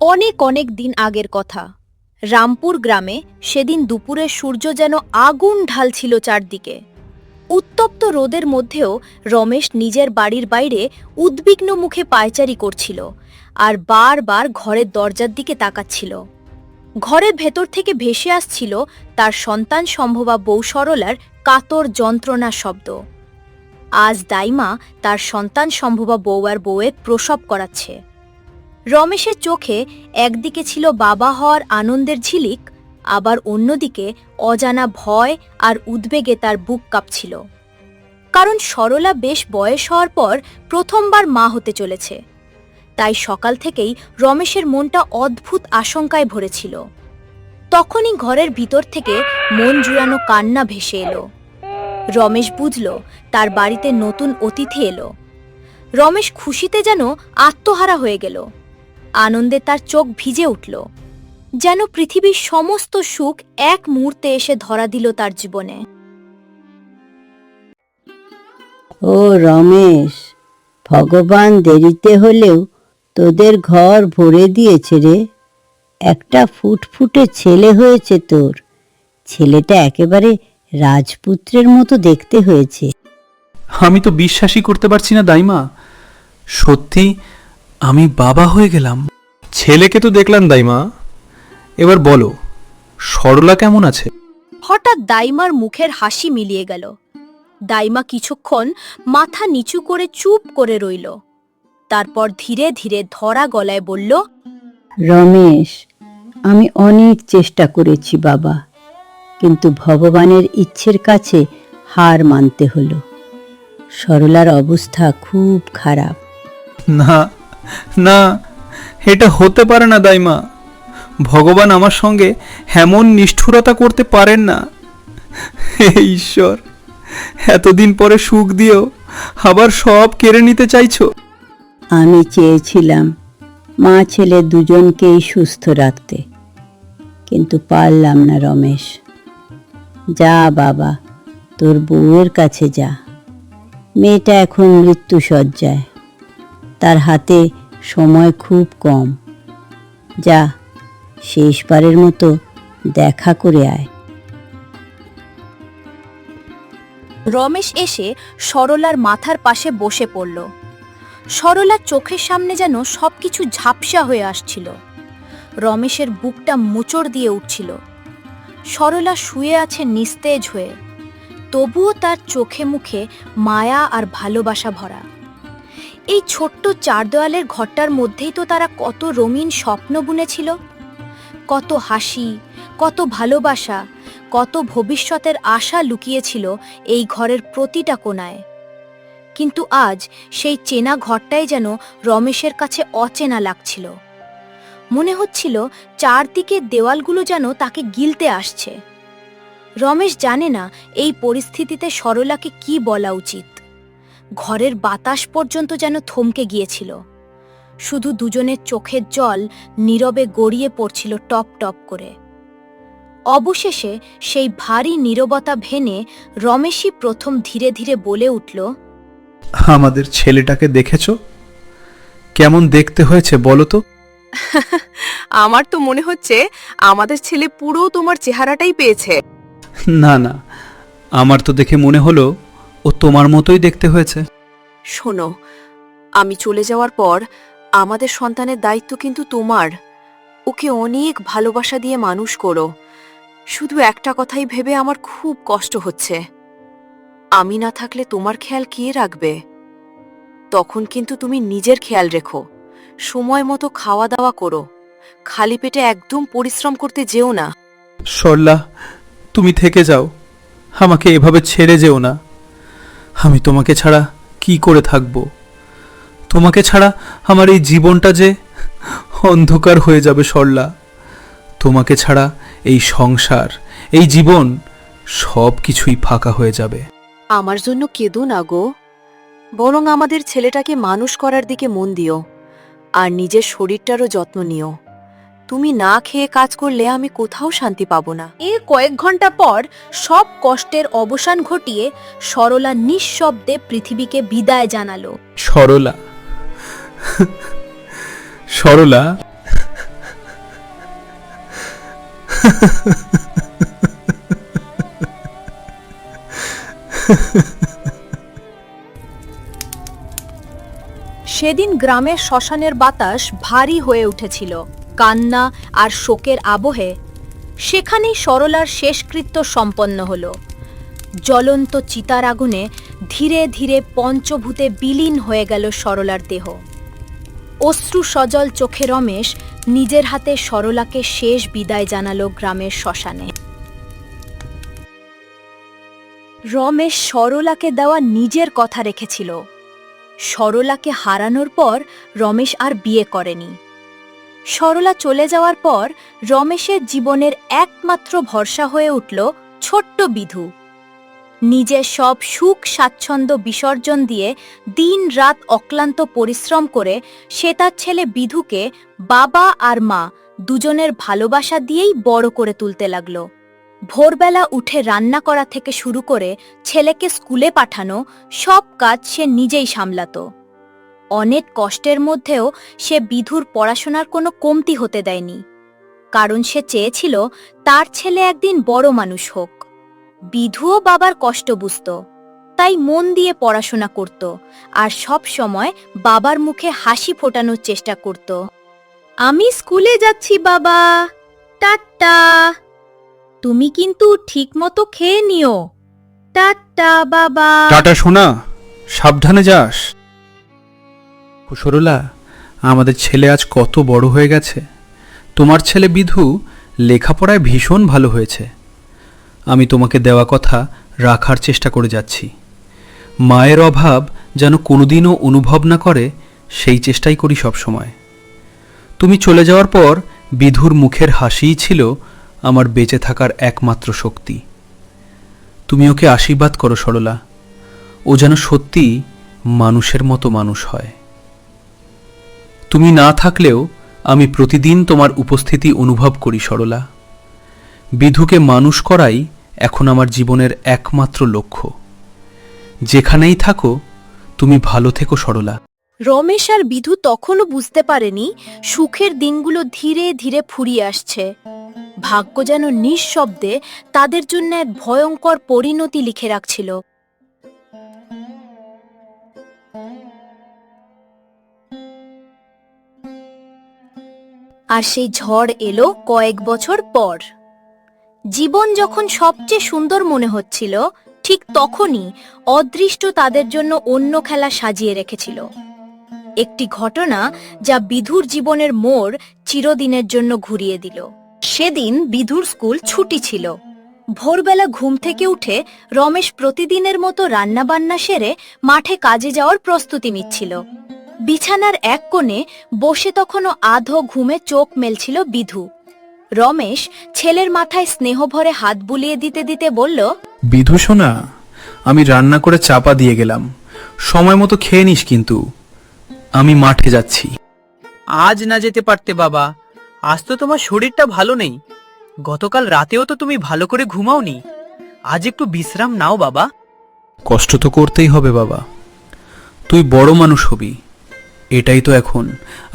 অনেক অনেক দিন আগের কথা। রামপুর গ্রামে সেদিন দুপুরে সূর্য যেন আগুন ঢালছিল চারদিকে। উত্তপ্ত রোদের মধ্যেও রমেশ নিজের বাড়ির বাইরে উদ্বিগ্ন মুখে পায়চারি করছিল আর বারবার ঘরের দরজার দিকে তাকাচ্ছিল। ঘরের ভেতর থেকে ভেসে আসছিল তার সন্তান সম্ভবা বউ সরলার কাতর যন্ত্রণা শব্দ। আজ দাইমা তার সন্তান সম্ভবা বউ আর বউয়ের প্রসব করাচ্ছে। রমেশের চোখে একদিকে ছিল বাবা হওয়ার আনন্দের ঝিলিক, আবার অন্যদিকে অজানা ভয় আর উদ্বেগে তার বুক কাঁপছিল। কারণ সরলা বেশ বয়স হওয়ার পর প্রথমবার মা হতে চলেছে। তাই সকাল থেকেই রমেশের মনটা অদ্ভুত আশঙ্কায় ভরেছিল। তখনই ঘরের ভিতর থেকে মন জুড়ানো কান্না ভেসে এলো। রমেশ বুঝল তার বাড়িতে নতুন অতিথি এলো। রমেশ খুশিতে যেন আত্মহারা হয়ে গেল। আনন্দে তার চোখ ভিজে উঠল, যেন পৃথিবীর সমস্ত সুখ এক মুহূর্তে এসে ধরা দিল তার জীবনে। ও রমেশ, ভগবান দেরিতে হলেও তোদের ঘর ভরে দিয়েছে রে। একটা ফুটফুটে ছেলে হয়েছে তোর। ছেলেটা একেবারে রাজপুত্রের মতো দেখতে হয়েছে। আমি তো বিশ্বাসই করতে পারছি না দাইমা, সত্যি আমি বাবা হয়ে গেলাম। ছেলেকে তো দেখলাম দাইমা, এবার বলো সরলা কেমন আছে? হঠাৎ দাইমার মুখের হাসি মিলিয়ে গেল। দাইমা কিছুক্ষণ মাথা নিচু করে চুপ করে রইল। তারপর ধীরে ধীরে ধরা গলায় বলল, রমেশ, আমি অনেক চেষ্টা করেছি বাবা, কিন্তু ভগবানের ইচ্ছের কাছে হার মানতে হলো। সরলার অবস্থা খুব খারাপ। না না, এটা হতে পারে না দাইমা। ভগবান আমার সঙ্গে এমন নিষ্ঠুরতা করতে পারেন না। হে ঈশ্বর, এতদিন পরে সুখ দিয়েও আবার সব কেড়ে নিতে চাইছো। আমি চেয়েছিলাম মা ছেলে দুজনকেই সুস্থ রাখতে, কিন্তু পারলাম না রমেশ। যা বাবা, তোর বউয়ের কাছে যা। মেয়েটা এখন মৃত্যুশয্যায়, তার হাতে সময় খুব কম। যা, শেষবারের মতো দেখা করে আয়। রমেশ এসে সরলার মাথার পাশে বসে পড়ল। সরলার চোখের সামনে যেন সবকিছু ঝাপসা হয়ে আসছিল। রমেশের বুকটা মোচড় দিয়ে উঠছিল। সরলা শুয়ে আছে নিস্তেজ হয়ে, তবুও তার চোখে মুখে মায়া আর ভালোবাসা ভরা। এই ছোট্ট চার দেওয়ালের ঘরটার মধ্যেই তো তারা কত রঙিন স্বপ্ন বুনেছিল, কত হাসি, কত ভালোবাসা, কত ভবিষ্যতের আশা লুকিয়েছিল এই ঘরের প্রতিটা কোণায়। কিন্তু আজ সেই চেনা ঘরটাই যেন রমেশের কাছে অচেনা লাগছিল। মনে হচ্ছিল চারদিকের দেওয়ালগুলো যেন তাকে গিলতে আসছে। রমেশ জানে না এই পরিস্থিতিতে সরলাকে কি বলা উচিত। ঘরের বাতাস পর্যন্ত যেন থমকে গিয়েছিল। শুধু দুজনের চোখের জল নীরবে গড়িয়ে পড়ছিল টপ টপ করে। অবশেষে সেই ভারী নীরবতা ভেঙে রমেশই প্রথম ধীরে ধীরে বলে উঠল, আমাদের ছেলেটাকে দেখেছো? কেমন দেখতে হয়েছে বলো তো? আমার তো মনে হচ্ছে আমাদের ছেলে পুরো তোমার চেহারাটাই পেয়েছে। না না, আমার তো দেখে মনে হলো ও তোমার মতোই দেখতে হয়েছে। শোনো, আমি চলে যাওয়ার পর আমাদের সন্তানের দায়িত্ব কিন্তু তোমার। ওকে অনেক ভালোবাসা দিয়ে মানুষ করো। শুধু একটা কথাই ভেবে আমার খুব কষ্ট হচ্ছে, আমি না থাকলে তোমার খেয়াল কে রাখবে? তখন কিন্তু তুমি নিজের খেয়াল রেখো, সময় মতো খাওয়া দাওয়া করো, খালি পেটে একদম পরিশ্রম করতে যেও না। সরলা, তুমি থেকে যাও, আমাকে এভাবে ছেড়ে যেও না। আমি তোমাকে ছাড়া কি করে থাকব? তোমাকে ছাড়া আমার এই জীবনটা যে অন্ধকার হয়ে যাবে সরলা। তোমাকে ছাড়া এই সংসার, এই জীবন সব কিছুই ফাঁকা হয়ে যাবে। আমার জন্য কেঁদো না গো, বরং আমাদের ছেলেটাকে মানুষ করার দিকে মন দিও, আর নিজের শরীরটারও যত্ন নিও। তুমি না খেয়ে কাজ করলে আমি কোথাও শান্তি পাবো না। এর কয়েক ঘন্টা পর সব কষ্টের অবসান ঘটিয়ে সরলা নিঃশব্দে পৃথিবীকে বিদায় জানালো। সরলা, সরলা, সেদিন গ্রামের শ্মশানের বাতাস ভারী হয়ে উঠেছিল কান্না আর শোকের আবহে। সেখানেই সরলার শেষকৃত্য সম্পন্ন হল। জ্বলন্ত চিতার আগুনে ধীরে ধীরে পঞ্চভূতে বিলীন হয়ে গেল সরলার দেহ। অশ্রু সজল চোখে রমেশ নিজের হাতে সরলাকে শেষ বিদায় জানালো গ্রামের শ্মশানে। রমেশ সরলাকে দেওয়া নিজের কথা রেখেছিল। সরলাকে হারানোর পর রমেশ আর বিয়ে করেনি। সরলা চলে যাওয়ার পর রমেশের জীবনের একমাত্র ভরসা হয়ে উঠল ছোট্ট বিধু। নিজের সব সুখ স্বাচ্ছন্দ্য বিসর্জন দিয়ে দিন-রাত অক্লান্ত পরিশ্রম করে সে তার ছেলে বিধুকে বাবা আর মা দুজনের ভালোবাসা দিয়েই বড় করে তুলতে লাগল। ভোরবেলা উঠে রান্না করা থেকে শুরু করে ছেলেকে স্কুলে পাঠানো সব কাজ সে নিজেই সামলাত। অনেক কষ্টের মধ্যেও সে বিধুর পড়াশোনার কোনো কমতি হতে দেয়নি, কারণ সে চেয়েছিল তার ছেলে একদিন বড় মানুষ হোক। বিধুও বাবার কষ্ট বুঝত, তাই মন দিয়ে পড়াশোনা করত আর সব সময় বাবার মুখে হাসি ফোটানোর চেষ্টা করত। আমি স্কুলে যাচ্ছি বাবা, টাটা। তুমি কিন্তু ঠিকমতো খেয়ে নিও, টাটা বাবা। টাটা সোনা, সাবধানে যাস। সরলা, আমাদের ছেলে আজ কত বড় হয়ে গেছে। তোমার ছেলে বিধু লেখাপড়ায় ভীষণ ভালো হয়েছে। আমি তোমাকে দেওয়া কথা রাখার চেষ্টা করে যাচ্ছি। মায়ের অভাব যেন কোনোদিনও অনুভব না করে সেই চেষ্টাই করি সব সময়। তুমি চলে যাওয়ার পর বিধুর মুখের হাসিই ছিল আমার বেঁচে থাকার একমাত্র শক্তি। তুমি ওকে আশীর্বাদ করো সরলা, ও যেন সত্যি মানুষের মতো মানুষ হয়। তুমি না থাকলেও আমি প্রতিদিন তোমার উপস্থিতি অনুভব করি সরলা। বিধুকে মানুষ করাই এখন আমার জীবনের একমাত্র লক্ষ্য। যেখানেই থাকো তুমি ভালো থেকো সরলা। রমেশ আর বিধু তখনও বুঝতে পারেনি সুখের দিনগুলো ধীরে ধীরে ফুরিয়ে আসছে। ভাগ্য যেন নিঃশব্দে তাদের জন্য এক ভয়ঙ্কর পরিণতি লিখে রাখছিল। আর সেই ঝড় এলো কয়েক বছর পর। জীবন যখন সবচেয়ে সুন্দর মনে হচ্ছিল, ঠিক তখনই অদৃষ্ট তাদের জন্য অন্য খেলা সাজিয়ে রেখেছিল। একটি ঘটনা যা বিধুর জীবনের মোড় চিরদিনের জন্য ঘুরিয়ে দিল। সেদিন বিধুর স্কুল ছুটি ছিল। ভোরবেলা ঘুম থেকে উঠে রমেশ প্রতিদিনের মতো রান্নাবান্না সেরে মাঠে কাজে যাওয়ার প্রস্তুতি নিচ্ছিল। বিছানার এক কোণে বসে তখনও আধো ঘুমে চোখ মেলছিল বিধু। রমেশ ছেলের মাথায় স্নেহ ভরে হাত বুলিয়ে দিতে দিতে বলল, বিধু সোনা, আমি রান্না করে চাপা দিয়ে গেলাম, সময় মতো খেয়ে নিস কিন্তু। আমি মাঠে যাচ্ছি। আজ না যেতে পারতে বাবা, আজ তো তোমার শরীরটা ভালো নেই। গতকাল রাতেও তো তুমি ভালো করে ঘুমাওনি। আজ একটু বিশ্রাম নাও বাবা। কষ্ট তো করতেই হবে বাবা, তুই বড় মানুষ হবি, এটাই তো এখন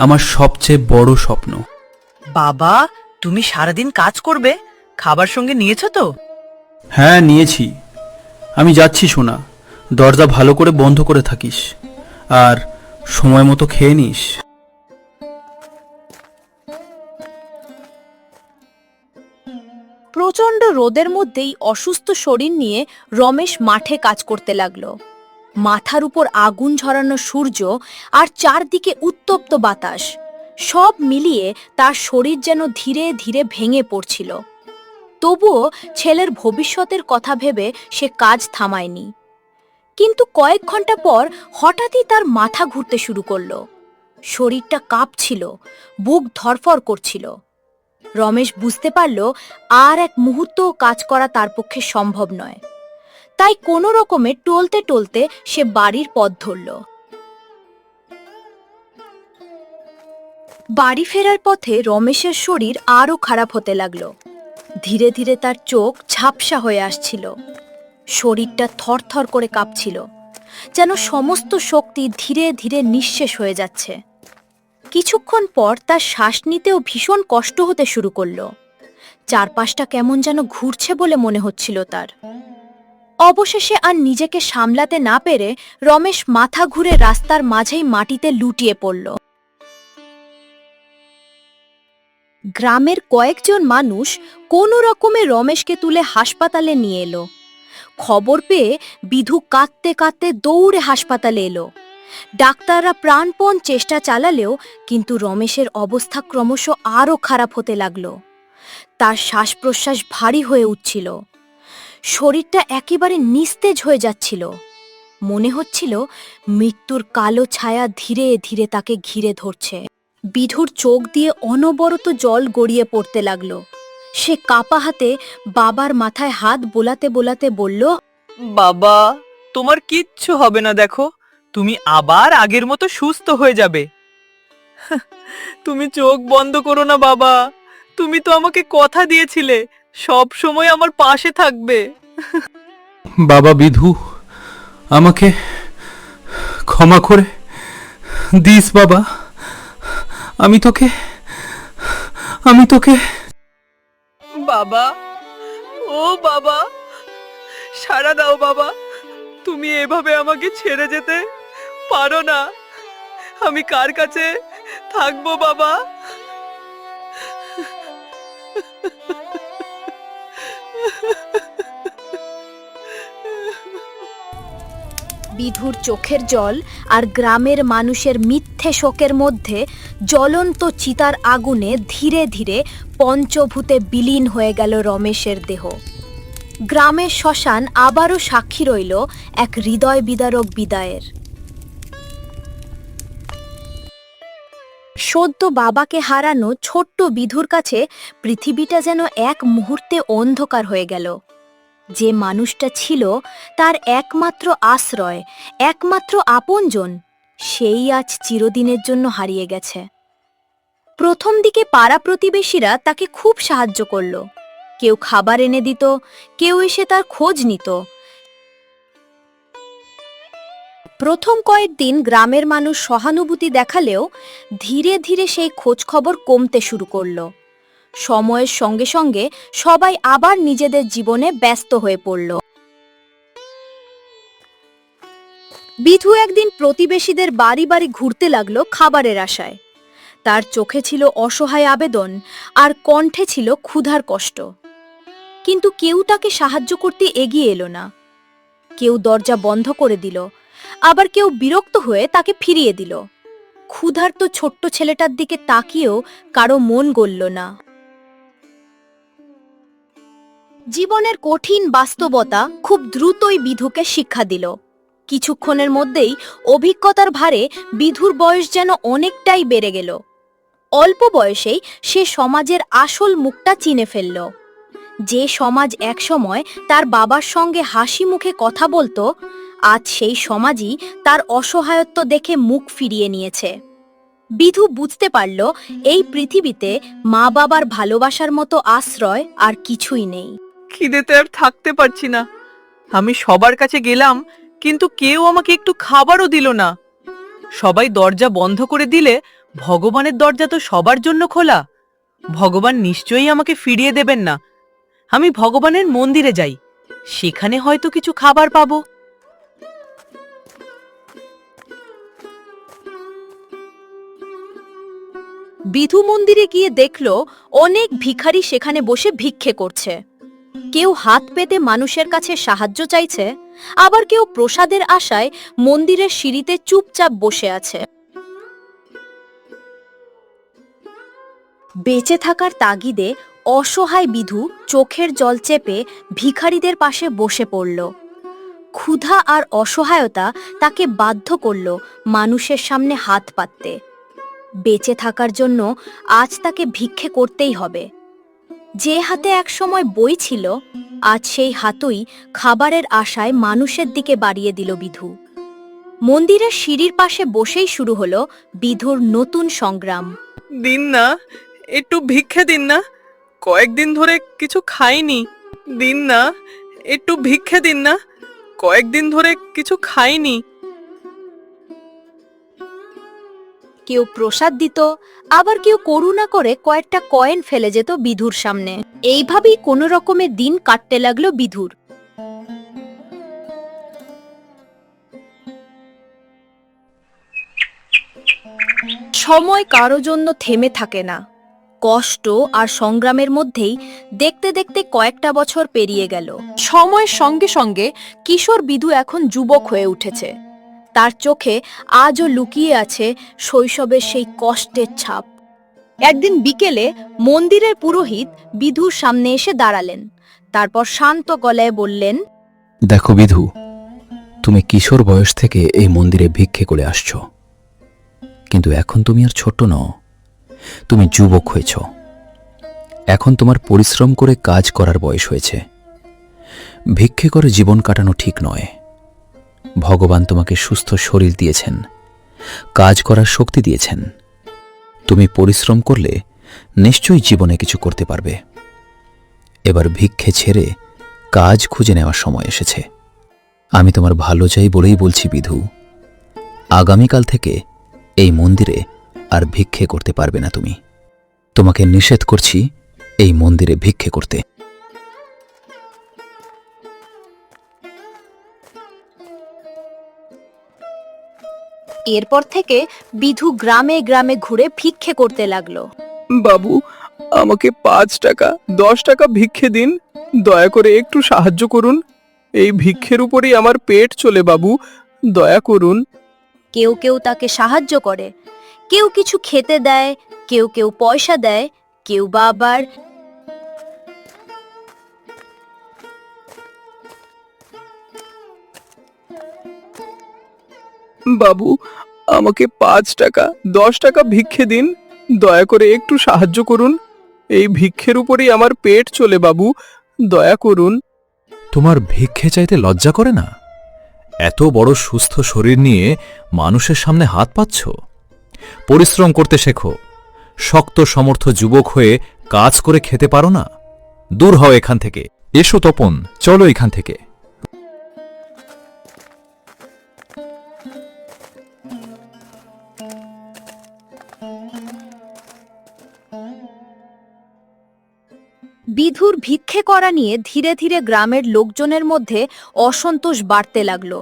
আমার সবচেয়ে বড় স্বপ্ন। বাবা, তুমি সারাদিন কাজ করবে, খাবার সঙ্গে নিয়েছো তো? হ্যাঁ নিয়েছি। আমি যাচ্ছি সোনা, দরজা ভালো করে বন্ধ করে থাকিস আর সময় মতো খেয়ে নিস। প্রচণ্ড রোদের মধ্যেই অসুস্থ শরীর নিয়ে রমেশ মাঠে কাজ করতে লাগল। মাথার উপর আগুন ঝরানো সূর্য আর চারদিকে উত্তপ্ত বাতাস, সব মিলিয়ে তার শরীর যেন ধীরে ধীরে ভেঙে পড়ছিল। তবুও ছেলের ভবিষ্যতের কথা ভেবে সে কাজ থামায়নি। কিন্তু কয়েক ঘন্টা পর হঠাৎই তার মাথা ঘুরতে শুরু করল। শরীরটা কাঁপছিল, বুক ধরফর করছিল। রমেশ বুঝতে পারল আর এক মুহূর্তও কাজ করা তার পক্ষে সম্ভব নয়। তাই কোনো রকমে টলতে টলতে সে বাড়ির পথ ধরল। বাড়ি ফেরার পথে রমেশের শরীর আরও খারাপ হতে লাগল। ধীরে ধীরে তার চোখ ঝাপসা হয়ে আসছিল, শরীরটা থরথর করে কাঁপছিল, যেন সমস্ত শক্তি ধীরে ধীরে নিঃশেষ হয়ে যাচ্ছে। কিছুক্ষণ পর তার শ্বাস নিতেও ভীষণ কষ্ট হতে শুরু করল। চারপাশটা কেমন যেন ঘুরছে বলে মনে হচ্ছিল তার। অবশেষে আর নিজেকে সামলাতে না পেরে রমেশ মাথা ঘুরে রাস্তার মাঝেই মাটিতে লুটিয়ে পড়ল। গ্রামের কয়েকজন মানুষ কোনো রকমে রমেশকে তুলে হাসপাতালে নিয়ে এলো। খবর পেয়ে বিধু কাঁদতে কাঁদতে দৌড়ে হাসপাতালে এলো। ডাক্তাররা প্রাণপণ চেষ্টা চালালেও কিন্তু রমেশের অবস্থা ক্রমশ আরও খারাপ হতে লাগলো। তার শ্বাস প্রশ্বাস ভারী হয়ে উঠছিল, শরীরটা একেবারে নিস্তেজ হয়ে যাচ্ছিল। মনে হচ্ছিল মৃত্যুর কালো ছায়া ধীরে ধীরে তাকে ঘিরে ধরছে। বিধুর চোখ দিয়ে অনবরত জল গড়িয়ে পড়তে লাগলো। সে কাপা হাতে বাবার মাথায় হাত বোলাতে বোলাতে বলল, বাবা, তোমার কিচ্ছু হবে না, দেখো তুমি আবার আগের মতো সুস্থ হয়ে যাবে। তুমি চোখ বন্ধ করো না বাবা, তুমি তো আমাকে কথা দিয়েছিলে সব সময় আমার পাশে থাকবে। বাবা বিধু, আমাকে ক্ষমা করে দিস বাবা। আমি তোকে বাবা, ও বাবা, সাড়া দাও বাবা, তুমি এভাবে আমাকে ছেড়ে যেতে পারো না। আমি কার কাছে থাকবো বাবা? বিধুর চোখের জল আর গ্রামের মানুষের মিথ্যে শোকের মধ্যে জ্বলন্ত চিতার আগুনে ধীরে ধীরে পঞ্চভূতে বিলীন হয়ে গেল রমেশের দেহ। গ্রামের শ্মশান আবারও সাক্ষী রইল এক হৃদয় বিদারক বিদায়ের। সদ্য বাবাকে হারানো ছোট্ট বিধুর কাছে পৃথিবীটা যেন এক মুহূর্তে অন্ধকার হয়ে গেল। যে মানুষটা ছিল তার একমাত্র আশ্রয়, একমাত্র আপনজন, সেই আজ চিরদিনের জন্য হারিয়ে গেছে। প্রথম দিকে পাড়া প্রতিবেশীরা তাকে খুব সাহায্য করল। কেউ খাবার এনে দিত, কেউ এসে তার খোঁজ নিত। প্রথম কয়েকদিন গ্রামের মানুষ সহানুভূতি দেখালেও ধীরে ধীরে সেই খোঁজখবর কমতে শুরু করল। সময়ের সঙ্গে সঙ্গে সবাই আবার নিজেদের জীবনে ব্যস্ত হয়ে পড়ল। বিধু একদিন প্রতিবেশীদের বাড়ি বাড়ি ঘুরতে লাগলো খাবারের আশায়। তার চোখে ছিল অসহায় আবেদন আর কণ্ঠে ছিল ক্ষুধার কষ্ট। কিন্তু কেউ তাকে সাহায্য করতে এগিয়ে এলো না। কেউ দরজা বন্ধ করে দিল, আবার কেউ বিরক্ত হয়ে তাকে ফিরিয়ে দিল। ক্ষুধার্ত ছোট্ট ছেলেটার দিকে তাকিয়েও কারো মন গলল না। জীবনের কঠিন বাস্তবতা খুব দ্রুতই বিধুকে শিক্ষা দিল। কিছুক্ষণের মধ্যেই অভিজ্ঞতার ভারে বিধুর বয়স যেন অনেকটাই বেড়ে গেল। অল্প বয়সেই সে সমাজের আসল মুখটা চিনে ফেলল। যে সমাজ একসময় তার বাবার সঙ্গে হাসি মুখে কথা বলতো, আজ সেই সমাজই তার অসহায়ত্ব দেখে মুখ ফিরিয়ে নিয়েছে। বিধু বুঝতে পারল এই পৃথিবীতে মা বাবার ভালোবাসার মতো আশ্রয় আর কিছুই নেই। খিদেতে আর থাকতে পারছি না। আমি সবার কাছে গেলাম, কিন্তু কেউ আমাকে একটু খাবারও দিল না। সবাই দরজা বন্ধ করে দিলে ভগবানের দরজা তো সবার জন্য খোলা। ভগবান নিশ্চয়ই আমাকে ফিরিয়ে দেবেন না। আমি ভগবানের মন্দিরে যাই, সেখানে হয়তো কিছু খাবার পাবো। বিধু মন্দিরে গিয়ে দেখল অনেক ভিখারি সেখানে বসে ভিক্ষে করছে। কেউ হাত পেতে মানুষের কাছে সাহায্য চাইছে, আবার কেউ প্রসাদের আশায় মন্দিরের সিঁড়িতে চুপচাপ বসে আছে। বেঁচে থাকার তাগিদে অসহায় বিধু চোখের জল চেপে ভিখারিদের পাশে বসে পড়ল। ক্ষুধা আর অসহায়তা তাকে বাধ্য করল মানুষের সামনে হাত পাততে। বেঁচে থাকার জন্য আজ তাকে ভিক্ষে করতেই হবে। যে হাতে একসময় বই ছিল, আজ সেই হাতই খাবারের আশায় মানুষের দিকে বাড়িয়ে দিল বিধু। মন্দিরের সিঁড়ির পাশে বসেই শুরু হলো বিধুর নতুন সংগ্রাম। দিন না, একটু ভিক্ষে দিন না, কয়েকদিন ধরে কিছু খাইনি। দিন না, একটু ভিক্ষে দিন না, কয়েকদিন ধরে কিছু খাইনি। কেউ প্রসাদ দিত, আবার কেউ করুণা করে কয়েকটা কয়েন ফেলে যেত বিধুর সামনে। এইভাবেই কোনো রকমে দিন কাটতে লাগলো বিধুর। সময় কারো জন্য থেমে থাকে না। কষ্ট আর সংগ্রামের মধ্যেই দেখতে দেখতে কয়েকটা বছর পেরিয়ে গেল। সময়ের সঙ্গে সঙ্গে কিশোর বিধু এখন যুবক হয়ে উঠেছে। তার চোখে আজও লুকিয়ে আছে শৈশবের সেই কষ্টের ছাপ। একদিন বিকেলে মন্দিরের পুরোহিত বিধুর সামনে এসে দাঁড়ালেন। তারপর শান্ত গলায় বললেন, দেখো বিধু, তুমি কিশোর বয়স থেকে এই মন্দিরে ভিক্ষে করে আসছো, কিন্তু এখন তুমি আর ছোট নও, তুমি যুবক হয়েছ। এখন তোমার পরিশ্রম করে কাজ করার বয়স হয়েছে। ভিক্ষে করে জীবন কাটানো ঠিক নয়। ভগবান তোমাকে সুস্থ শরীর দিয়েছেন, কাজ করার শক্তি দিয়েছেন। তুমি পরিশ্রম করলে নিশ্চয়ই জীবনে কিছু করতে পারবে। এবার ভিক্ষে ছেড়ে কাজ খুঁজে নেওয়ার সময় এসেছে। আমি তোমার ভালো চাই বলেই বলছি বিধু, আগামীকাল থেকে এই মন্দিরে আর ভিক্ষে করতে পারবে না তুমি। তোমাকে নিষেধ করছি এই মন্দিরে ভিক্ষে করতে। এরপর থেকে বিধু গ্রামে গ্রামে ঘুরে ভিক্ষে করতে লাগলো। বাবু, আমাকে 5 টাকা 10 টাকা ভিক্ষে দিন, দয়া করে একটু সাহায্য করুন। এই ভিক্ষের উপরেই আমার পেট চলে বাবু, দয়া করুন। কেউ কেউ তাকে সাহায্য করে, কেউ কিছু খেতে দেয়, কেউ কেউ পয়সা দেয়, কেউ বা আবার বাবু, আমাকে 5 টাকা 10 টাকা ভিক্ষে দিন, দয়া করে একটু সাহায্য করুন। এই ভিক্ষের উপরেই আমার পেট চলে বাবু, দয়া করুন। তোমার ভিক্ষে চাইতে লজ্জা করে না? এত বড় সুস্থ শরীর নিয়ে মানুষের সামনে হাত পাচ্ছ? পরিশ্রম করতে শেখো। শক্ত সমর্থ যুবক হয়ে কাজ করে খেতে পারো না? দূর হও এখান থেকে। এসো তপন, চলো এখান থেকে। বিধুর ভিক্ষে করা নিয়ে ধীরে ধীরে গ্রামের লোকজনের মধ্যে অসন্তোষ বাড়তে লাগলো।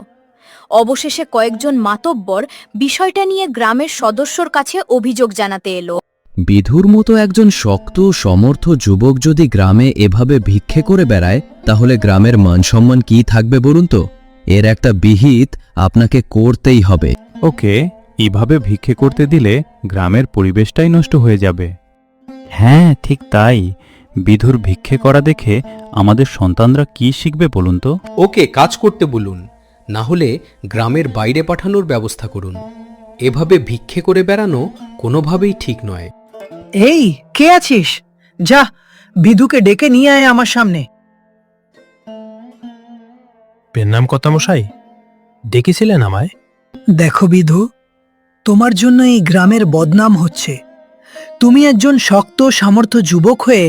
অবশেষে কয়েকজন মাতব্বর বিষয়টা নিয়ে গ্রামের সদস্যর কাছে অভিযোগ জানাতে এলো। বিধুর মতো একজন শক্ত সমর্থ যুবক যদি গ্রামে এভাবে ভিক্ষে করে বেড়ায়, তাহলে গ্রামের মানসম্মান কি থাকবে বলুন তো? এর একটা বিহিত আপনাকে করতেই হবে। ওকে, এভাবে ভিক্ষে করতে দিলে গ্রামের পরিবেশটাই নষ্ট হয়ে যাবে। হ্যাঁ, ঠিক তাই। বিধুর ভিক্ষে করা দেখে আমাদের সন্তানরা কি শিখবে বলুন তো? ওকে কাজ করতে বলুন, না হলে গ্রামের বাইরে পাঠানোর ব্যবস্থা করুন। এভাবে ভিক্ষে করে বেড়ানো কোনোভাবেই ঠিক নয়। এই, কে আছিস? যা, বিধুকে ডেকে নিয়ে আয় আমার সামনে। পেন্নাম কর্তামশাই, ডেকেছিলেন আমায়? দেখো বিধু, তোমার জন্য এই গ্রামের বদনাম হচ্ছে। তুমি একজন শক্ত সামর্থ্য যুবক হয়ে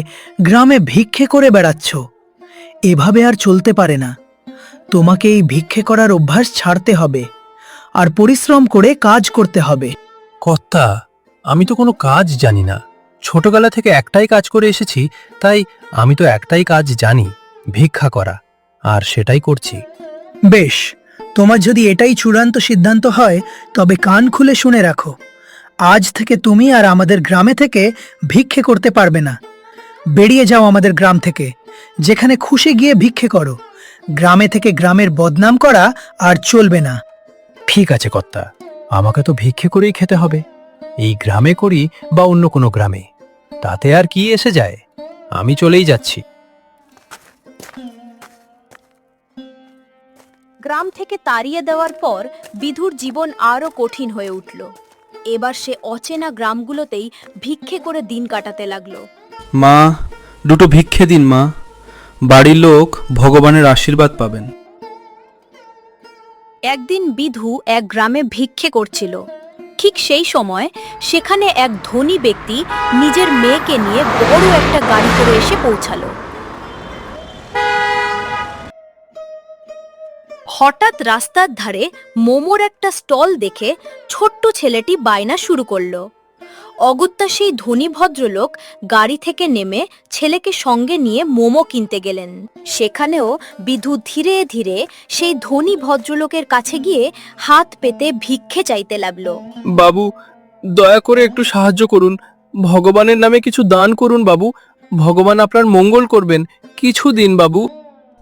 গ্রামে ভিক্ষে করে বেড়াচ্ছ। এভাবে আর চলতে পারে না। তোমাকে এই ভিক্ষে করার অভ্যাস ছাড়তে হবে আর পরিশ্রম করে কাজ করতে হবে। কর্তা, আমি তো কোনো কাজ জানি না। ছোটবেলা থেকে একটাই কাজ করে এসেছি, তাই আমি তো একটাই কাজ জানি, ভিক্ষা করা, আর সেটাই করছি। বেশ, তোমার যদি এটাই চূড়ান্ত সিদ্ধান্ত হয়, তবে কান খুলে শুনে রাখো। আজ থেকে তুমি আর আমাদের গ্রামে থেকে ভিক্ষে করতে পারবে না। বেরিয়ে যাও আমাদের গ্রাম থেকে। যেখানে খুশি গিয়ে ভিক্ষে করো। গ্রামে থেকে গ্রামের বদনাম করা আর চলবে না। ঠিক আছে কর্তা, আমাকে তো ভিক্ষে করেই খেতে হবে। এই গ্রামে করি বা অন্য কোনো গ্রামে, তাতে আর কি এসে যায়? আমি চলেই যাচ্ছি। গ্রাম থেকে তাড়িয়ে দেওয়ার পর বিধুর জীবন আরও কঠিন হয়ে উঠল। এবার সে অচেনা গ্রামগুলোতেই ভিক্ষে করে দিন কাটাতে লাগলো। মা, দুটো ভিক্ষে দিন মা, বাড়ির লোক ভগবানের আশীর্বাদ পাবেন। একদিন বিধু এক গ্রামে ভিক্ষে করছিল। ঠিক সেই সময় সেখানে এক ধনী ব্যক্তি নিজের মেয়েকে নিয়ে বড় একটা গাড়ি করে এসে পৌঁছালো। হঠাৎ রাস্তার ধারে মোমোর একটা স্টল দেখে ছোট্ট ছেলেটি বায়না শুরু করলো। অগত্যা সেই ধনী ভদ্রলোক গাড়ি থেকে নেমে ছেলেকে সঙ্গে নিয়ে মোমো কিনতে গেলেন। সেখানেও বিধু ধীরে ধীরে সেই ধনী ভদ্রলোকের কাছে গিয়ে হাত পেতে ভিক্ষে চাইতে লাগলো। বাবু, দয়া করে একটু সাহায্য করুন। ভগবানের নামে কিছু দান করুন বাবু। ভগবান আপনার মঙ্গল করবেন। কিছু দিন বাবু।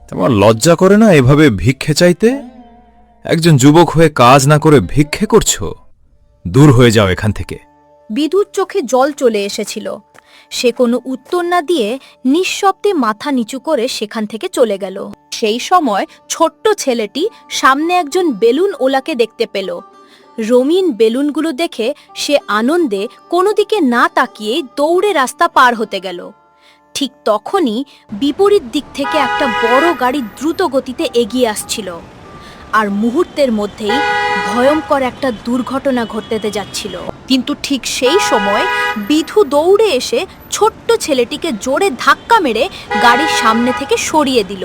তোমার লজ্জা করে না এভাবে ভিক্ষে চাইতে? একজন যুবক হয়ে কাজ না করে ভিক্ষে করছো? দূর হয়ে যাও এখান থেকে। বিধুর চোখে জল চলে এসেছিল। সে কোনো উত্তর না দিয়ে নিঃশব্দে মাথা নিচু করে সেখান থেকে চলে গেল। সেই সময় ছোট্ট ছেলেটি সামনে একজন বেলুন ওলাকে দেখতে পেল। রঙিন বেলুনগুলো দেখে সে আনন্দে কোনো দিকে না তাকিয়ে দৌড়ে রাস্তা পার হতে গেল। ঠিক তখনই বিপরীত দিক থেকে একটা বড় গাড়ি দ্রুত গতিতে এগিয়ে আসছিল, আর মুহূর্তের মধ্যেই ভয়ঙ্কর একটা দুর্ঘটনা ঘটতে যাচ্ছিল। কিন্তু ঠিক সেই সময় বিধু দৌড়ে এসে ছোট্ট ছেলেটিকে জোরে ধাক্কা মেরে গাড়ির সামনে থেকে সরিয়ে দিল।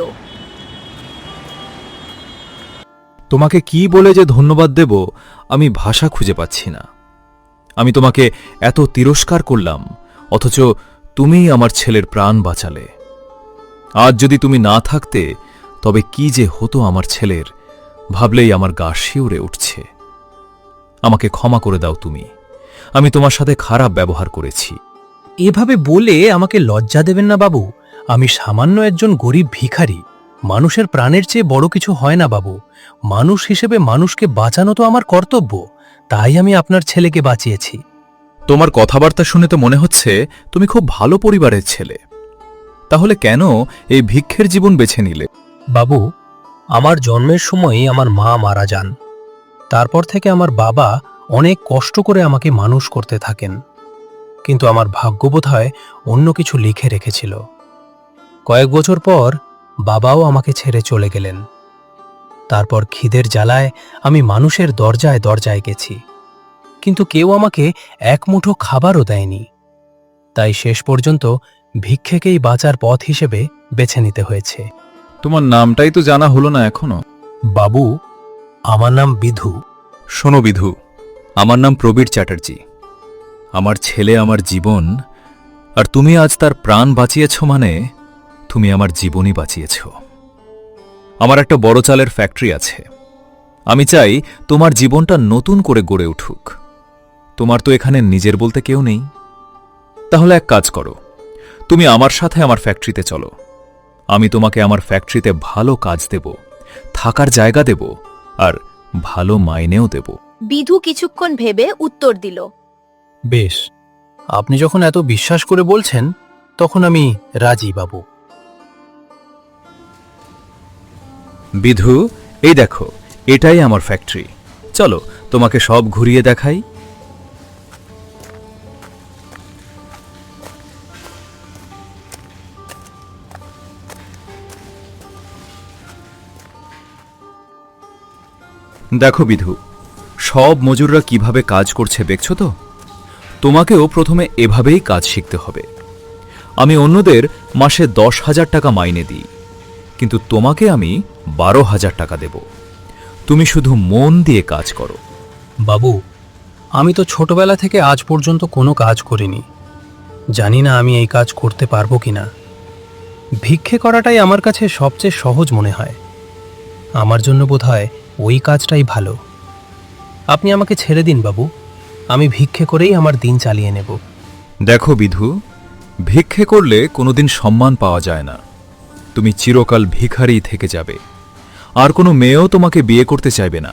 তোমাকে কি বলে যে ধন্যবাদ দেব আমি ভাষা খুঁজে পাচ্ছি না। আমি তোমাকে এত তিরস্কার করলাম, অথচ তুমিই আমার ছেলের প্রাণ বাঁচালে। আজ যদি তুমি না থাকতে তবে কি যে হতো আমার ছেলের, ভাবলেই আমার গা শিউরে উঠছে। আমাকে ক্ষমা করে দাও তুমি। আমি তোমার সাথে খারাপ ব্যবহার করেছি। এভাবে বলে আমাকে লজ্জা দেবেন না বাবু। আমি সামান্য একজন গরিব ভিখারি। মানুষের প্রাণের চেয়ে বড় কিছু হয় না বাবু। মানুষ হিসেবে মানুষকে বাঁচানো তো আমার কর্তব্য। তাই আমি আপনার ছেলেকে বাঁচিয়েছি। তোমার কথাবার্তা শুনে তো মনে হচ্ছে তুমি খুব ভালো পরিবারের ছেলে। তাহলে কেন এই ভিক্ষের জীবন বেছে নিলে? বাবু, আমার জন্মের সময়ই আমার মা মারা যান। তারপর থেকে আমার বাবা অনেক কষ্ট করে আমাকে মানুষ করতে থাকেন। কিন্তু আমার ভাগ্য বোধহয় অন্য কিছু লিখে রেখেছিল। কয়েক বছর পর বাবাও আমাকে ছেড়ে চলে গেলেন। তারপর খিদের জ্বালায় আমি মানুষের দরজায় দরজায় গেছি, কিন্তু কেউ আমাকে এক মুঠো খাবারও দেয়নি। তাই শেষ পর্যন্ত ভিক্ষেকেই বাঁচার পথ হিসেবে বেছে নিতে হয়েছে। তোমার নামটাই তো জানা হলো না এখনো। বাবু, আমার নাম বিধু। শোনো বিধু, আমার নাম প্রবীর চ্যাটার্জি। আমার ছেলে আমার জীবন, আর তুমি আজ তার প্রাণ বাঁচিয়েছ মানে তুমি আমার জীবনই বাঁচিয়েছ। আমার একটা বড় চালের ফ্যাক্টরি আছে। আমি চাই তোমার জীবনটা নতুন করে গড়ে উঠুক। তোমার তো এখানে নিজের বলতে কেউ নেই। তাহলে এক কাজ করো, তুমি আমার সাথে আমার ফ্যাক্টরিতে চলো। আমি তোমাকে আমার ফ্যাক্টরিতে ভালো কাজ দেব, থাকার জায়গা দেব, আর ভালো মাইনেও দেব। বিধু কিছুক্ষণ ভেবে উত্তর দিল, বেশ, আপনি যখন এত বিশ্বাস করে বলছেন তখন আমি রাজি বাবু। বিধু, এই দেখো, এটাই আমার ফ্যাক্টরি। চলো তোমাকে সব ঘুরিয়ে দেখাই। দেখো বিধু, সব মজুররা কিভাবে কাজ করছে দেখছো তো? তোমাকেও প্রথমে এভাবেই কাজ শিখতে হবে। আমি অন্যদের মাসে 10,000 টাকা মাইনে দিই, কিন্তু তোমাকে আমি 12,000 টাকা দেব। তুমি শুধু মন দিয়ে কাজ করো। বাবু, আমি তো ছোটবেলা থেকে আজ পর্যন্ত কোনো কাজ করিনি। জানি না আমি এই কাজ করতে পারবো কিনা। ভিক্ষে করাটাই আমার কাছে সবচেয়ে সহজ মনে হয়। আমার জন্য বোধহয় ওই কাজটাই ভালো। আপনি আমাকে ছেড়ে দিন বাবু, আমি ভিক্ষে করেই আমার দিন চালিয়ে নেব। দেখো বিধু, ভিক্ষে করলে কোনোদিন সম্মান পাওয়া যায় না। তুমি চিরকাল ভিখারি থেকে যাবে, আর কোনো মেয়েও তোমাকে বিয়ে করতে চাইবে না।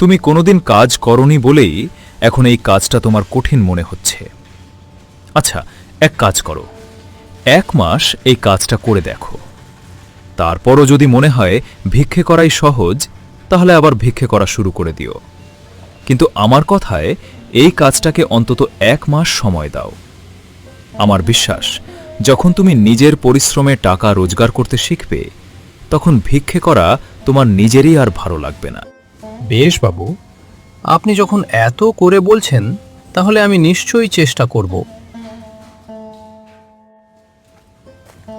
তুমি কোনোদিন কাজ করনি বলেই এখন এই কাজটা তোমার কঠিন মনে হচ্ছে। আচ্ছা, এক কাজ করো, 1 মাস এই কাজটা করে দেখো। তারপরও যদি মনে হয় ভিক্ষে করাই সহজ, তাহলে আবার ভিক্ষে করা শুরু করে দিও। কিন্তু আমার কথায় এই কাজটাকে অন্তত 1 মাস সময় দাও। আমার বিশ্বাস, যখন তুমি নিজের পরিশ্রমে টাকা রোজগার করতে শিখবে, তখন ভিক্ষে করা তোমার নিজেরই আর ভালো লাগবে না। বেশ বাবু, আপনি যখন এত করে বলছেন তাহলে আমি নিশ্চয়ই চেষ্টা করব।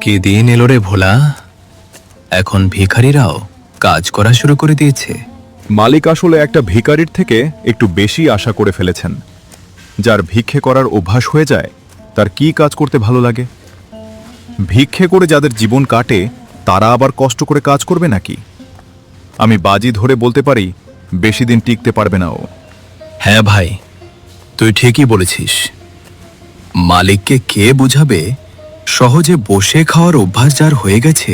কি দিন এলো রে ভোলা! এখন ভিখারিরাও কাজ করা শুরু করে দিয়েছে। মালিক আসলে একটা ভিখারির থেকে একটু বেশি আশা করে ফেলেছেন। যার ভিক্ষে করার অভ্যাস হয়ে যায় তার কি কাজ করতে ভালো লাগে? ভিক্ষে করে যাদের জীবন কাটে তারা আবার কষ্ট করে কাজ করবে নাকি? আমি বাজি ধরে বলতে পারি বেশি দিন টিকতে পারবে না ও। হ্যাঁ ভাই, তুই ঠিকই বলেছিস। মালিককে কে বুঝাবে? সহজে বসে খাওয়ার অভ্যাস যার হয়ে গেছে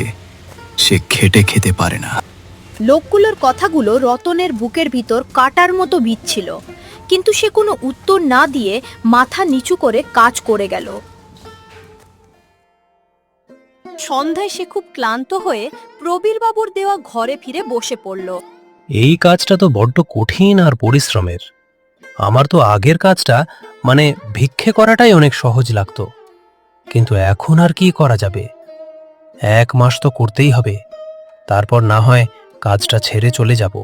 সে খেটে খেতে পারে না। লোকগুলোর কথাগুলো রতনের বুকের ভিতর কাটার মতো বিচ্ছিল, কিন্তু সে কোনো উত্তর না দিয়ে মাথা নিচু করে কাজ করে গেল। সন্ধ্যায় সে খুব ক্লান্ত হয়ে প্রবীরবাবুর দেওয়া ঘরে ফিরে বসে পড়ল। এই কাজটা তো বড্ড কঠিন আর পরিশ্রমের। আমার তো আগের কাজটা মানে ভিক্ষে করাটাই অনেক সহজ লাগতো, কিন্তু এখন আর কি করা যাবে? 1 মাস তো করতেই হবে, তারপর না হয় কাজটা ছেড়ে চলে যাব।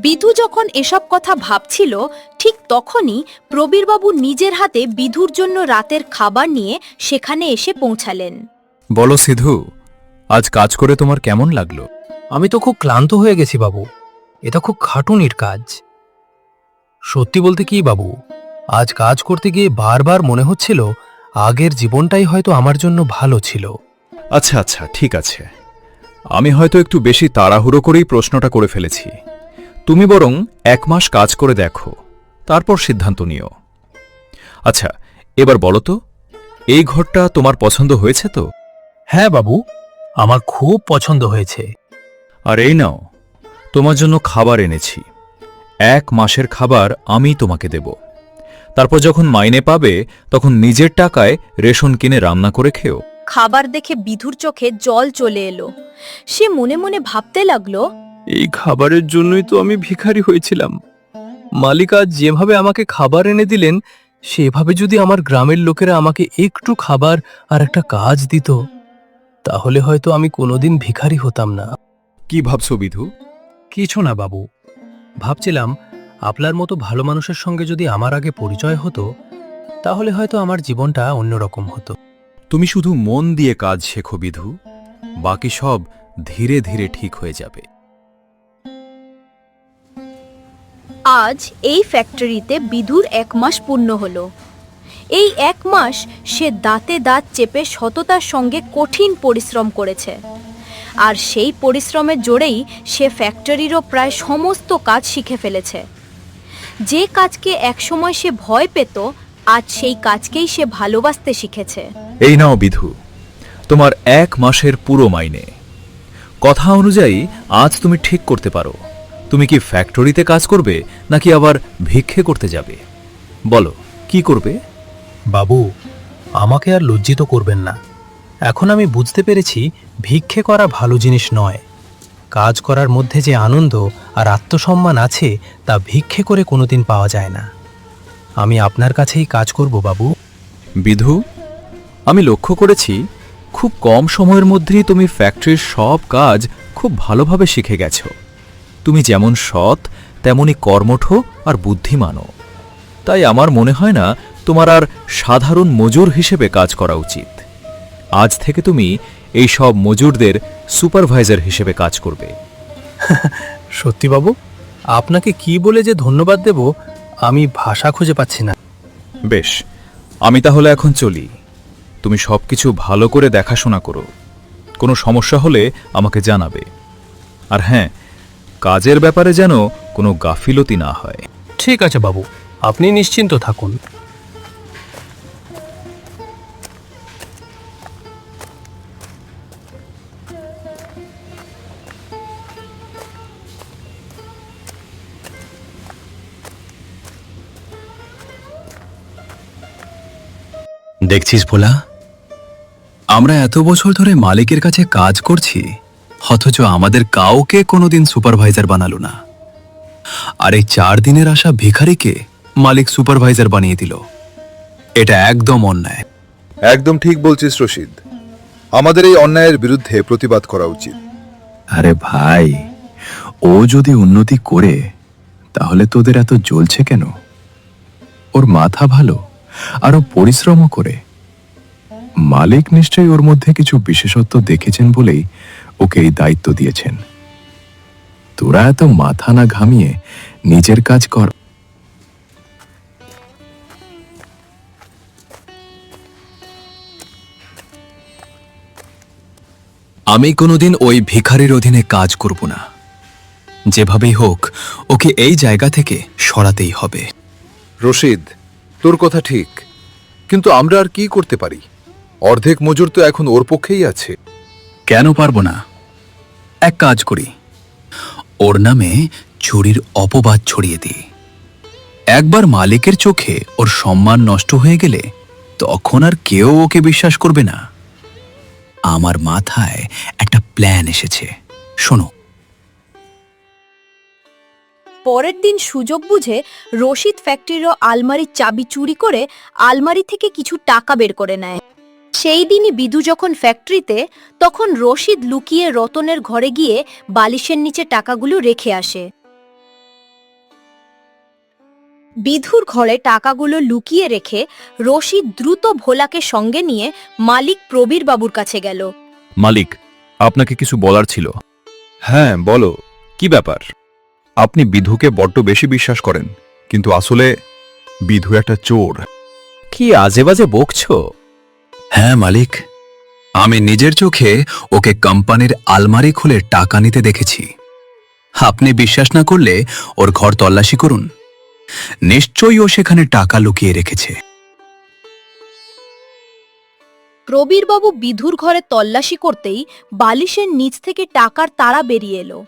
বিধু যখন এসব কথা ভাবছিল ঠিক তখনই প্রবীরবাবু নিজের হাতে বিধুর জন্য রাতের খাবার নিয়ে সেখানে এসে পৌঁছালেন। বলো সিধু, আজ কাজ করে তোমার কেমন লাগলো? আমি তো খুব ক্লান্ত হয়ে গেছি বাবু, এটা খুব খাটুনির কাজ। সত্যি বলতে কি বাবু, আজ কাজ করতে গিয়ে বারবার মনে হচ্ছিল আগের জীবনটাই হয়তো আমার জন্য ভালো ছিল। আচ্ছা আচ্ছা, ঠিক আছে। আমি হয়তো একটু বেশি তাড়াহুড়ো করেই প্রশ্নটা করে ফেলেছি। তুমি বরং 1 মাস কাজ করে দেখো, তারপর সিদ্ধান্ত নিও। আচ্ছা, এবার বলো তো, এই ঘরটা তোমার পছন্দ হয়েছে তো? হ্যাঁ বাবু, আমার খুব পছন্দ হয়েছে। আর এই নাও, তোমার জন্য খাবার এনেছি। 1 মাসের খাবার আমি তোমাকে দেব। তারপর যখন মাইনে পাবে তখন নিজের টাকায় রেশন কিনে রান্না করে খেও। খাবার দেখে বিধুর চোখে জল চলে এলো। সে মনে মনে ভাবতে লাগলো, এই খাবারের জন্যই তো আমি ভিখারি হয়েছিলাম। মালিক আজ যেভাবে আমাকে খাবার এনে দিলেন, সেভাবে যদি আমার গ্রামের লোকেরা আমাকে একটু খাবার আর একটা কাজ দিত, তাহলে হয়তো আমি কোনোদিন ভিখারি হতাম না। কি ভাবছো বিধু? কিছু না বাবু, ভাবছিলাম আপনার মতো ভালো মানুষের সঙ্গে যদি আমার আগে পরিচয় হতো, তাহলে হয়তো আমার জীবনটা অন্যরকম হতো। তুমি শুধু মন দিয়ে কাজ শেখো বিধু, বাকি সব ধীরে ধীরে ঠিক হয়ে যাবে। আজ এই ফ্যাক্টরিতে বিধুর 1 মাস পূর্ণ হলো। এই 1 মাস সে দাঁতে দাঁত চেপে সততার সঙ্গে কঠিন পরিশ্রম করেছে, আর সেই পরিশ্রমের জোরেই সে ফ্যাক্টরিরও প্রায় সমস্ত কাজ শিখে ফেলেছে। যে কাজকে একসময় সে ভয় পেত, আজ সেই কাজকেই সে ভালোবাসতে শিখেছে। এই নাও বিধু, তোমার 1 মাসের পুরো মাইনে। কথা অনুযায়ী আজ তুমি ঠিক করতে পারো তুমি কি ফ্যাক্টরিতে কাজ করবে নাকি আবার ভিক্ষে করতে যাবে। বলো, কি করবে? বাবু, আমাকে আর লজ্জিত করবেন না। এখন আমি বুঝতে পেরেছি ভিক্ষে করা ভালো জিনিস নয়। কাজ করার মধ্যে যে আনন্দ আর আত্মসম্মান আছে তা ভিক্ষে করে কোনোদিন পাওয়া যায় না। আমি আপনার কাছেই কাজ করব বাবু। বিধু, আমি লক্ষ্য করেছি খুব কম সময়ের মধ্যেই তুমি ফ্যাক্টরির সব কাজ খুব ভালোভাবে শিখে গেছো। তুমি যেমন সৎ তেমনি কর্মঠ আর বুদ্ধিমানও। তাই আমার মনে হয় না তোমার আর সাধারণ মজুর হিসেবে কাজ করা উচিত। আজ থেকে তুমি এই সব মজুরদের সুপারভাইজার হিসেবে কাজ করবে। সত্যি বাবু, আপনাকে কি বলে যে ধন্যবাদ দেব আমি ভাষা খুঁজে পাচ্ছি না। বেশ, আমি তাহলে এখন চলি। তুমি সবকিছু ভালো করে দেখাশোনা করো। কোনো সমস্যা হলে আমাকে জানাবে। আর হ্যাঁ, কাজের ব্যাপারে যেন কোনো গাফিলতি না হয়। ঠিক আছে বাবু, আপনি নিশ্চিন্ত থাকুন। দেখছিস ভোলা, আমরা এত বছর ধরে মালিকের কাছে কাজ করছি, অথচ আমাদের কাউকে কোনোদিন সুপারভাইজার বানালো না। আর এই 4 দিনের আসা ভিখারিকে মালিক সুপারভাইজার বানিয়ে দিল। এটা একদম অন্যায়। একদম ঠিক বলছিস রশিদ, আমাদের এই অন্যায়ের বিরুদ্ধে প্রতিবাদ করা উচিত। আরে ভাই, ও যদি উন্নতি করে তাহলে তোদের এত জ্বলছে কেন? ওর মাথা ভালো, আরো পরিশ্রমও করে। মালিক নিশ্চয়ই ওর মধ্যে কিছু বিশেষত্ব দেখেছেন বলেই ওকে এই দায়িত্ব দিয়েছেন। তোরা এত মাথা না ঘামিয়ে নিজের কাজ কর। আমি কোনোদিন ওই ভিখারির অধীনে কাজ করব না। যেভাবেই হোক ওকে এই জায়গা থেকে সরাতেই হবে। রশিদ, তোর কথা ঠিক, কিন্তু আমরা আর কি করতে পারি? অর্ধেক মজুর তো এখন ওর পক্ষেই আছে। কেন পারবো না? এক কাজ করি, ওর নামে চুরির অপবাদ ছড়িয়ে দিই। একবার মালিকের চোখে ওর সম্মান নষ্ট হয়ে গেলে তখন আর কেউ ওকে বিশ্বাস করবে না। আমার মাথায় একটা প্ল্যান এসেছে, শোনো। পরের দিন সুযোগ বুঝে রশিদ ফ্যাক্টরির আলমারির চাবি চুরি করে আলমারি থেকে কিছু টাকা বের করে নেয়। সেই দিনই বিধু যখন ফ্যাক্টরিতে, তখন রশিদ লুকিয়ে রতনের ঘরে গিয়ে বালিশের নিচে টাকাগুলো রেখে আসে। বিধুর ঘরে টাকাগুলো লুকিয়ে রেখে রশিদ দ্রুত ভোলাকে সঙ্গে নিয়ে মালিক প্রবীর বাবুর কাছে গেল। মালিক, আপনাকে কিছু বলার ছিল। হ্যাঁ বলো, কি ব্যাপার? আপনি বিধুকে বড্ড বেশি বিশ্বাস করেন, কিন্তু আসলে বিধু একটা চোর। কি আজে বাজে বকছো? হ্যাঁ মালিক, আমি নিজের চোখে ওকে কোম্পানির আলমারি খুলে টাকা নিতে দেখেছি। আপনি বিশ্বাস না করলে ওর ঘর তল্লাশি করুন, নিশ্চয়ই ও সেখানে টাকা লুকিয়ে রেখেছে। প্রবীরবাবু বিধুর ঘরে তল্লাশি করতেই বালিশের নিচ থেকে টাকার তারা বেরিয়ে এলো।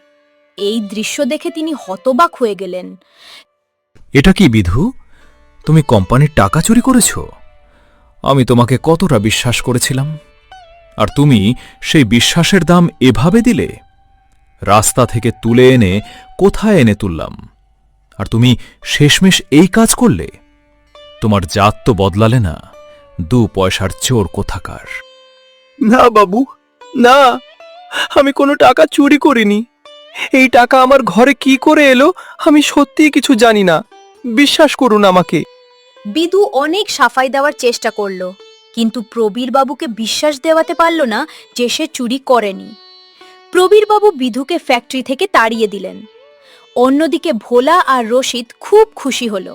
এই দৃশ্য দেখে তিনি হতবাক হয়ে গেলেন। এটা কি বিধু? তুমি কোম্পানির টাকা চুরি করেছো? আমি তোমাকে কতটা বিশ্বাস করেছিলাম, আর তুমি সেই বিশ্বাসের দাম এভাবে দিলে। রাস্তা থেকে তুলে এনে কোথায় এনে তুললাম, আর তুমি শেষমেশ এই কাজ করলে? তোমার জাত তো বদলালে না, 2 পয়সার চোর কোথাকার। না বাবু, না, আমি কোনো টাকা চুরি করিনি। এই টাকা আমার ঘরে কি করে এলো আমি সত্যিই কিছু জানি না। বিশ্বাস করুন আমাকে। বিধু অনেক সাফাই দেওয়ার চেষ্টা করল, কিন্তু প্রবীরবাবুকে বিশ্বাস দেওয়াতে পারল না যে সে চুরি করেনি। প্রবীরবাবু বিধুকে ফ্যাক্টরি থেকে তাড়িয়ে দিলেন। অন্যদিকে ভোলা আর রশিদ খুব খুশি হল।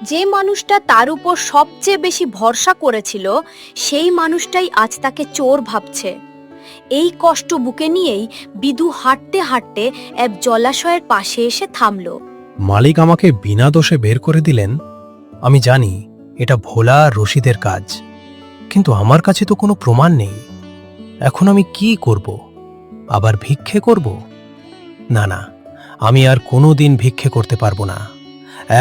যে মানুষটা তার উপর সবচেয়ে বেশি ভরসা করেছিল, সেই মানুষটাই আজ তাকে চোর ভাবছে। এই কষ্ট বুকে নিয়েই বিধু হাঁটতে হাঁটতে এক জলাশয়ের পাশে এসে থামল। মালিক আমাকে বিনা দোষে বের করে দিলেন। আমি জানি এটা ভোলা আর রশিদের কাজ, কিন্তু আমার কাছে তো কোনো প্রমাণ নেই। এখন আমি কি করব? আবার ভিক্ষে করব? না না, আমি আর কোনো দিন ভিক্ষে করতে পারবো না।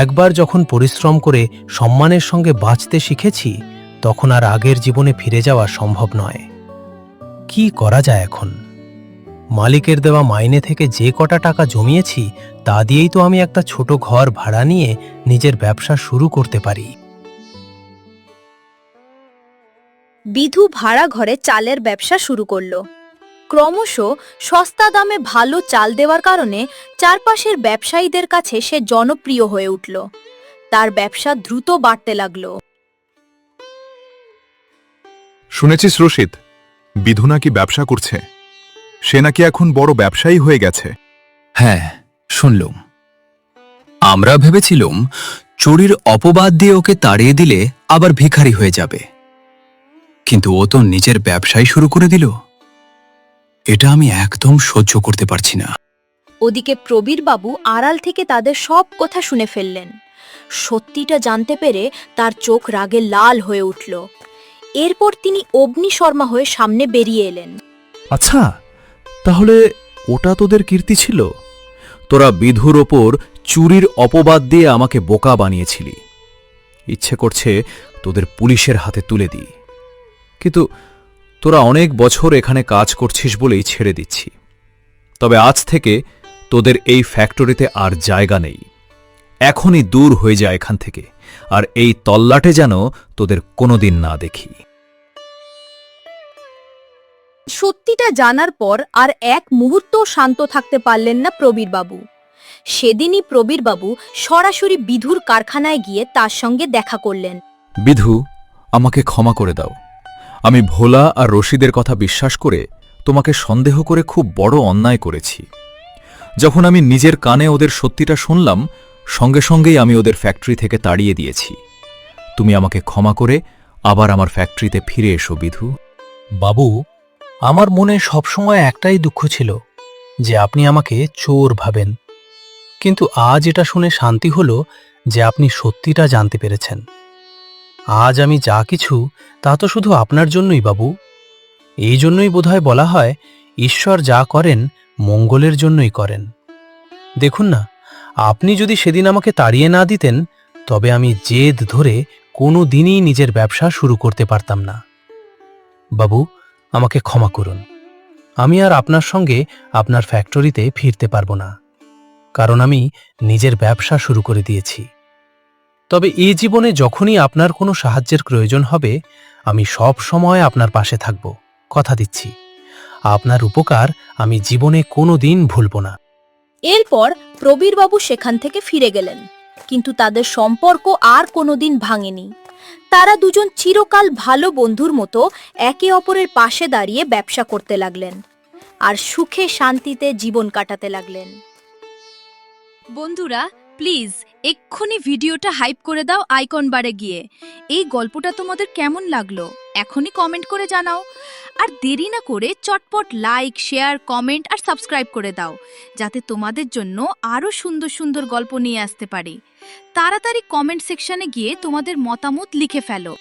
একবার যখন পরিশ্রম করে সম্মানের সঙ্গে বাঁচতে শিখেছি, তখন আর আগের জীবনে ফিরে যাওয়া সম্ভব নয়। কি করা যায় এখন? মালিকের দেওয়া মাইনে থেকে যে কটা টাকা জমিয়েছি তা দিয়েই তো আমি একটা ছোট ঘর ভাড়া নিয়ে নিজের ব্যবসা শুরু করতে পারি। বিধু ভাড়া ঘরে চালের ব্যবসা শুরু করলো। ক্রমশ সস্তা দামে ভালো চাল দেওয়ার কারণে চারপাশের ব্যবসায়ীদের কাছে সে জনপ্রিয় হয়ে উঠল। তার ব্যবসা দ্রুত বাড়তে লাগলো। শুনেছিস রশিদ, বিধু নাকি ব্যবসা করছে? সে নাকি এখন বড় ব্যবসায়ী হয়ে গেছে। হ্যাঁ, শুনলুম। আমরা ভেবেছিলুম চুরির অপবাদ দিয়ে ওকে তাড়িয়ে দিলে আবার ভিখারি হয়ে যাবে, কিন্তু ও তো নিজের ব্যবসাই শুরু করে দিল। এটা আমি একদম সহ্য করতে পারছি না। ওদিকে প্রবীরবাবু আড়াল থেকে তাদের সব কথা শুনে ফেললেন। সত্যিটা জানতে পেরে তার চোখ রাগে লাল হয়ে উঠল। এরপর তিনি অগ্নিশর্মা হয়ে সামনে বেরিয়ে এলেন। আচ্ছা, তাহলে ওটা তোদের কীর্তি ছিল? তোরা বিধুর ওপর চুরির অপবাদ দিয়ে আমাকে বোকা বানিয়েছিলি। ইচ্ছে করছে তোদের পুলিশের হাতে তুলে দিই, কিন্তু তোরা অনেক বছর এখানে কাজ করছিস বলেই ছেড়ে দিচ্ছি। তবে আজ থেকে তোদের এই ফ্যাক্টরিতে আর জায়গা নেই। এখনই দূর হয়ে যায় এখান থেকে, আর এই তল্লাটে যেন তোদের কোনোদিন না দেখি। সত্যিটা জানার পর আর এক মুহূর্ত শান্ত থাকতে পারলেন না প্রবীরবাবু। সেদিনই প্রবীরবাবু সরাসরি বিধুর কারখানায় গিয়ে তার সঙ্গে দেখা করলেন। বিধু, আমাকে ক্ষমা করে দাও। আমি ভোলা আর রশিদের কথা বিশ্বাস করে তোমাকে সন্দেহ করে খুব বড় অন্যায় করেছি। যখন আমি নিজের কানে ওদের সত্যিটা শুনলাম, সঙ্গে সঙ্গেই আমি ওদের ফ্যাক্টরি থেকে তাড়িয়ে দিয়েছি। তুমি আমাকে ক্ষমা করে আবার আমার ফ্যাক্টরিতে ফিরে এসো বিধু। বাবু, আমার মনে সবসময় একটাই দুঃখ ছিল যে আপনি আমাকে চোর ভাবেন, কিন্তু আজ এটা শুনে শান্তি হলো যে আপনি সত্যিটা জানতে পেরেছেন। আজ আমি যা কিছু তা তো শুধু আপনার জন্যই বাবু। এই জন্যই বোধহয় বলা হয়, ঈশ্বর যা করেন মঙ্গলের জন্যই করেন। দেখুন না, আপনি যদি সেদিন আমাকে তাড়িয়ে না দিতেন, তবে আমি জেদ ধরে কোনো দিনই নিজের ব্যবসা শুরু করতে পারতাম না। বাবু, আমাকে ক্ষমা করুন। আমি আর আপনার সঙ্গে আপনার ফ্যাক্টরিতে ফিরতে পারবো না, কারণ আমি নিজের ব্যবসা শুরু করে দিয়েছি। তবে এই জীবনে যখনই আপনার কোনো সাহায্যের প্রয়োজন হবে, আমি সব সময় আপনার পাশে থাকব, কথা দিচ্ছি। আপনার উপকার আমি জীবনে কোনো দিন ভুলব না। এরপর প্রবীরবাবু সেখান থেকে ফিরে গেলেন, কিন্তু তাদের সম্পর্ক আর কোনোদিন ভাঙেনি। তারা দুজন চিরকাল ভালো বন্ধুর মতো একে অপরের পাশে দাঁড়িয়ে ব্যবসা করতে লাগলেন আর সুখে শান্তিতে জীবন কাটাতে লাগলেন। বন্ধুরা, প্লিজ এক্ষুনি ভিডিওটা হাইপ করে দাও আইকন বারে গিয়ে। এই গল্পটা তোমাদের কেমন লাগলো এখনই কমেন্ট করে জানাও। আর দেরি না করে চটপট লাইক, শেয়ার, কমেন্ট আর সাবস্ক্রাইব করে দাও, যাতে তোমাদের জন্য আরও সুন্দর সুন্দর গল্প নিয়ে আসতে পারি। তাড়াতাড়ি কমেন্ট সেকশনে গিয়ে তোমাদের মতামত লিখে ফেলো।